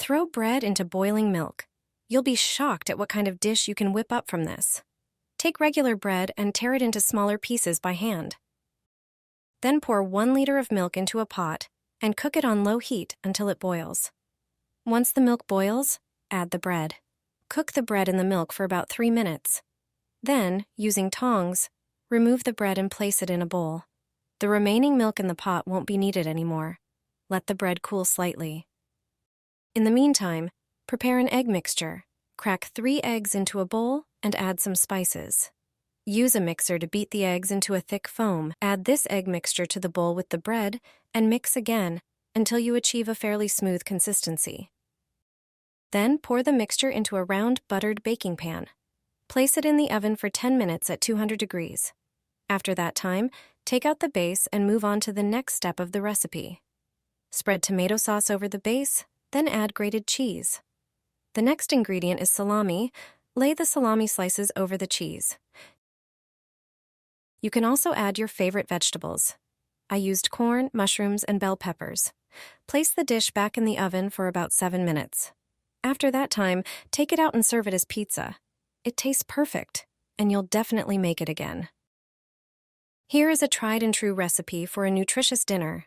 Throw bread into boiling milk. You'll be shocked at what kind of dish you can whip up from this. Take regular bread and tear it into smaller pieces by hand. Then pour 1 liter of milk into a pot and cook it on low heat until it boils. Once the milk boils, add the bread. Cook the bread in the milk for about 3 minutes. Then, using tongs, remove the bread and place it in a bowl. The remaining milk in the pot won't be needed anymore. Let the bread cool slightly. In the meantime, prepare an egg mixture. Crack 3 eggs into a bowl and add some spices. Use a mixer to beat the eggs into a thick foam. Add this egg mixture to the bowl with the bread and mix again until you achieve a fairly smooth consistency. Then pour the mixture into a round buttered baking pan. Place it in the oven for 10 minutes at 200 degrees. After that time, take out the base and move on to the next step of the recipe. Spread tomato sauce over the base, then add grated cheese. The next ingredient is salami. Lay the salami slices over the cheese. You can also add your favorite vegetables. I used corn, mushrooms, and bell peppers. Place the dish back in the oven for about 7 minutes. After that time, take it out and serve it as pizza. It tastes perfect, and you'll definitely make it again. Here is a tried-and-true recipe for a nutritious dinner.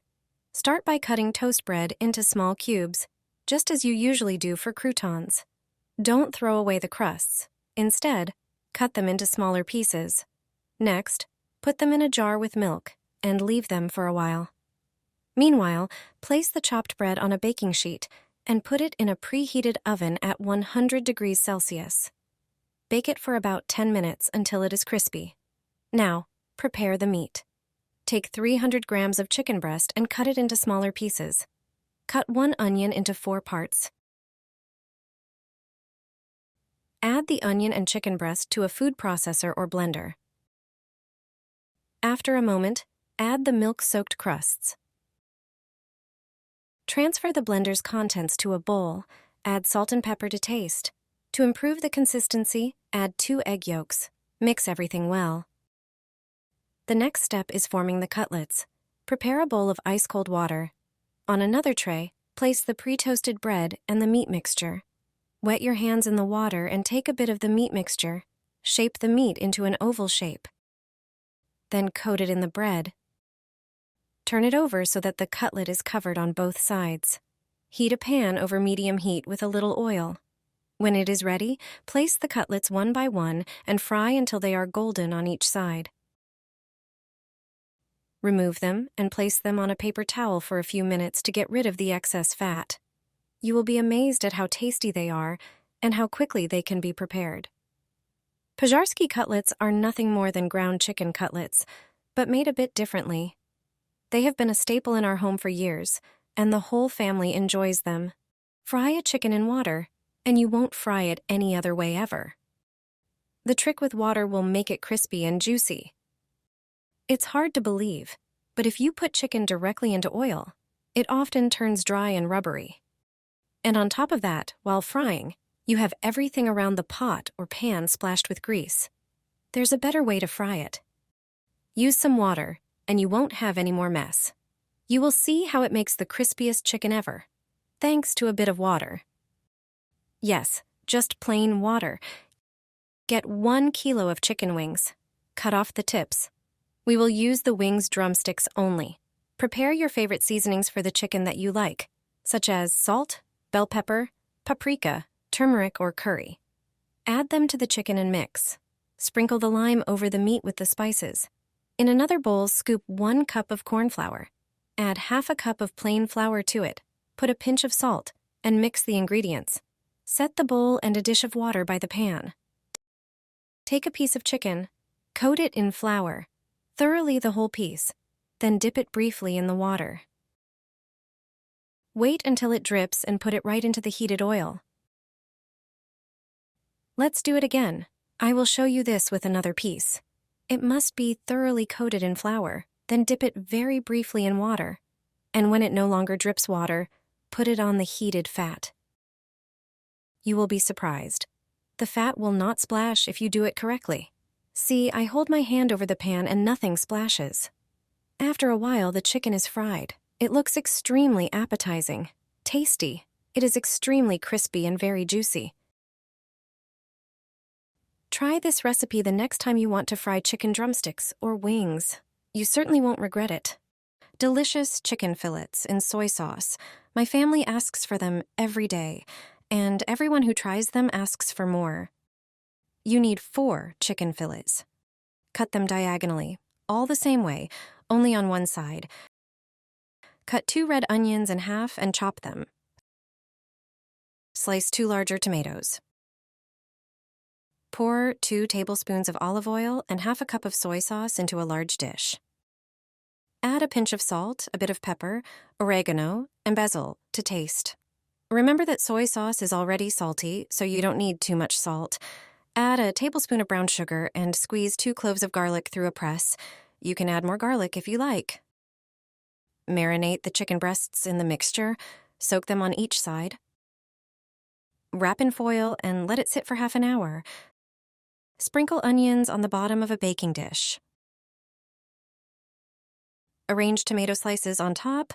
Start by cutting toast bread into small cubes, just as you usually do for croutons. Don't throw away the crusts. Instead, cut them into smaller pieces. Next, put them in a jar with milk and leave them for a while. Meanwhile, place the chopped bread on a baking sheet and put it in a preheated oven at 100 degrees Celsius. Bake it for about 10 minutes until it is crispy. Now, prepare the meat. Take 300 grams of chicken breast and cut it into smaller pieces. Cut 1 onion into 4 parts. Add the onion and chicken breast to a food processor or blender. After a moment, add the milk-soaked crusts. Transfer the blender's contents to a bowl. Add salt and pepper to taste. To improve the consistency, add 2 egg yolks. Mix everything well. The next step is forming the cutlets. Prepare a bowl of ice-cold water. On another tray, place the pre-toasted bread and the meat mixture. Wet your hands in the water and take a bit of the meat mixture. Shape the meat into an oval shape. Then coat it in the bread. Turn it over so that the cutlet is covered on both sides. Heat a pan over medium heat with a little oil. When it is ready, place the cutlets one by one and fry until they are golden on each side. Remove them and place them on a paper towel for a few minutes to get rid of the excess fat. You will be amazed at how tasty they are and how quickly they can be prepared. Pożarski cutlets are nothing more than ground chicken cutlets, but made a bit differently. They have been a staple in our home for years, and the whole family enjoys them. Fry a chicken in water, and you won't fry it any other way ever. The trick with water will make it crispy and juicy. It's hard to believe, but if you put chicken directly into oil, it often turns dry and rubbery. And on top of that, while frying, you have everything around the pot or pan splashed with grease. There's a better way to fry it. Use some water, and you won't have any more mess. You will see how it makes the crispiest chicken ever, thanks to a bit of water. Yes, just plain water. Get 1 kilo of chicken wings. Cut off the tips. We will use the wings drumsticks only. Prepare your favorite seasonings for the chicken that you like, such as salt, bell pepper, paprika, turmeric, or curry. Add them to the chicken and mix. Sprinkle the lime over the meat with the spices. In another bowl, scoop 1 cup of corn flour. Add half a cup of plain flour to it. Put a pinch of salt and mix the ingredients. Set the bowl and a dish of water by the pan. Take a piece of chicken, coat it in flour, thoroughly the whole piece, then dip it briefly in the water. Wait until it drips and put it right into the heated oil. Let's do it again. I will show you this with another piece. It must be thoroughly coated in flour, then dip it very briefly in water. And when it no longer drips water, put it on the heated fat. You will be surprised. The fat will not splash if you do it correctly. See, I hold my hand over the pan and nothing splashes. After a while, the chicken is fried. It looks extremely appetizing, tasty, It is extremely crispy and very juicy. Try this recipe the next time you want to fry chicken drumsticks or wings. You certainly won't regret it. Delicious chicken fillets in soy sauce. My family asks for them every day, and everyone who tries them asks for more. You need 4 chicken fillets. Cut them diagonally, all the same way, only on one side. Cut 2 red onions in half and chop them. Slice 2 larger tomatoes. Pour 2 tablespoons of olive oil and half a cup of soy sauce into a large dish. Add a pinch of salt, a bit of pepper, oregano, and basil to taste. Remember that soy sauce is already salty, so you don't need too much salt. Add a tablespoon of brown sugar and squeeze 2 cloves of garlic through a press. You can add more garlic if you like. Marinate the chicken breasts in the mixture. Soak them on each side. Wrap in foil and let it sit for half an hour. Sprinkle onions on the bottom of a baking dish. Arrange tomato slices on top.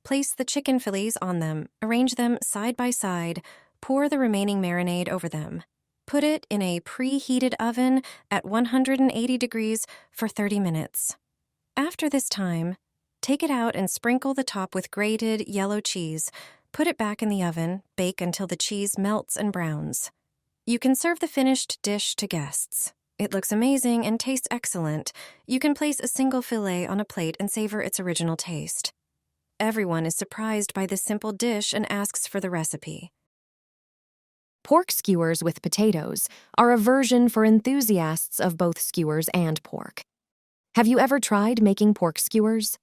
Place the chicken fillets on them. Arrange them side by side. Pour the remaining marinade over them. Put it in a preheated oven at 180 degrees for 30 minutes. After this time, take it out and sprinkle the top with grated yellow cheese. Put it back in the oven, bake until the cheese melts and browns. You can serve the finished dish to guests. It looks amazing and tastes excellent. You can place a single fillet on a plate and savor its original taste. Everyone is surprised by this simple dish and asks for the recipe. Pork skewers with potatoes are a version for enthusiasts of both skewers and pork. Have you ever tried making pork skewers?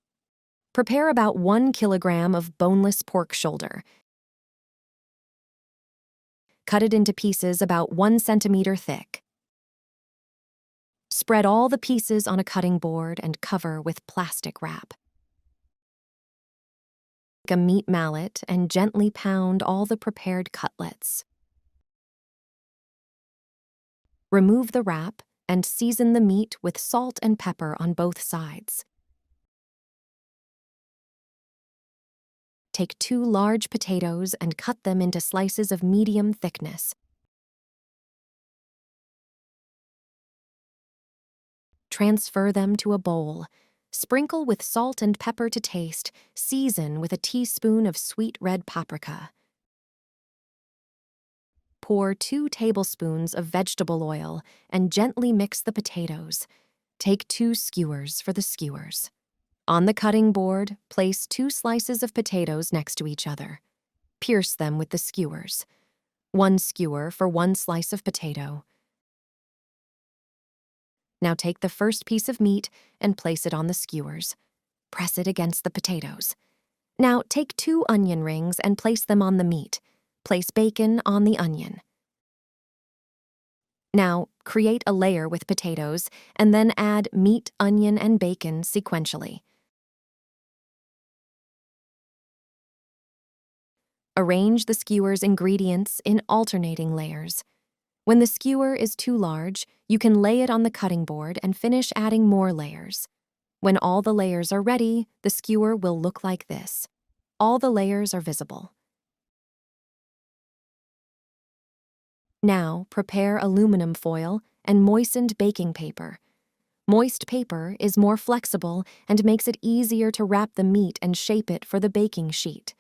Prepare about 1 kilogram of boneless pork shoulder. Cut it into pieces about 1 centimeter thick. Spread all the pieces on a cutting board and cover with plastic wrap. Take a meat mallet and gently pound all the prepared cutlets. Remove the wrap and season the meat with salt and pepper on both sides. Take 2 large potatoes and cut them into slices of medium thickness. Transfer them to a bowl. Sprinkle with salt and pepper to taste. Season with a teaspoon of sweet red paprika. Pour 2 tablespoons of vegetable oil and gently mix the potatoes. Take 2 skewers for the skewers. On the cutting board, place 2 slices of potatoes next to each other. Pierce them with the skewers. 1 skewer for 1 slice of potato. Now take the first piece of meat and place it on the skewers. Press it against the potatoes. Now take 2 onion rings and place them on the meat. Place bacon on the onion. Now create a layer with potatoes and then add meat, onion, and bacon sequentially. Arrange the skewer's ingredients in alternating layers. When the skewer is too large, you can lay it on the cutting board and finish adding more layers. When all the layers are ready, the skewer will look like this. All the layers are visible. Now prepare aluminum foil and moistened baking paper. Moist paper is more flexible and makes it easier to wrap the meat and shape it for the baking sheet.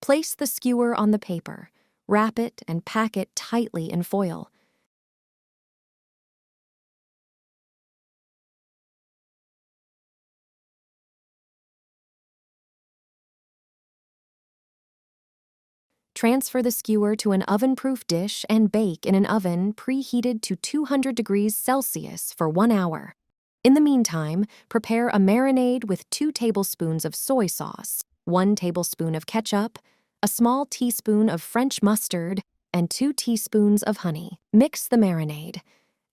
Place the skewer on the paper, wrap it, and pack it tightly in foil. Transfer the skewer to an oven-proof dish and bake in an oven preheated to 200 degrees Celsius for 1 hour. In the meantime, prepare a marinade with 2 tablespoons of soy sauce, 1 tablespoon of ketchup, a small teaspoon of French mustard, and 2 teaspoons of honey. Mix the marinade.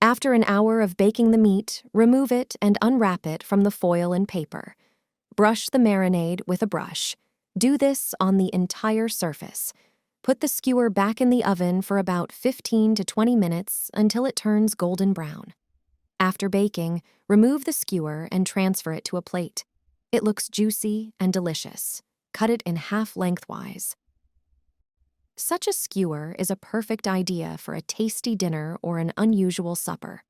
After an hour of baking the meat, remove it and unwrap it from the foil and paper. Brush the marinade with a brush. Do this on the entire surface. Put the skewer back in the oven for about 15 to 20 minutes until it turns golden brown. After baking, remove the skewer and transfer it to a plate. It looks juicy and delicious. Cut it in half lengthwise. Such a skewer is a perfect idea for a tasty dinner or an unusual supper.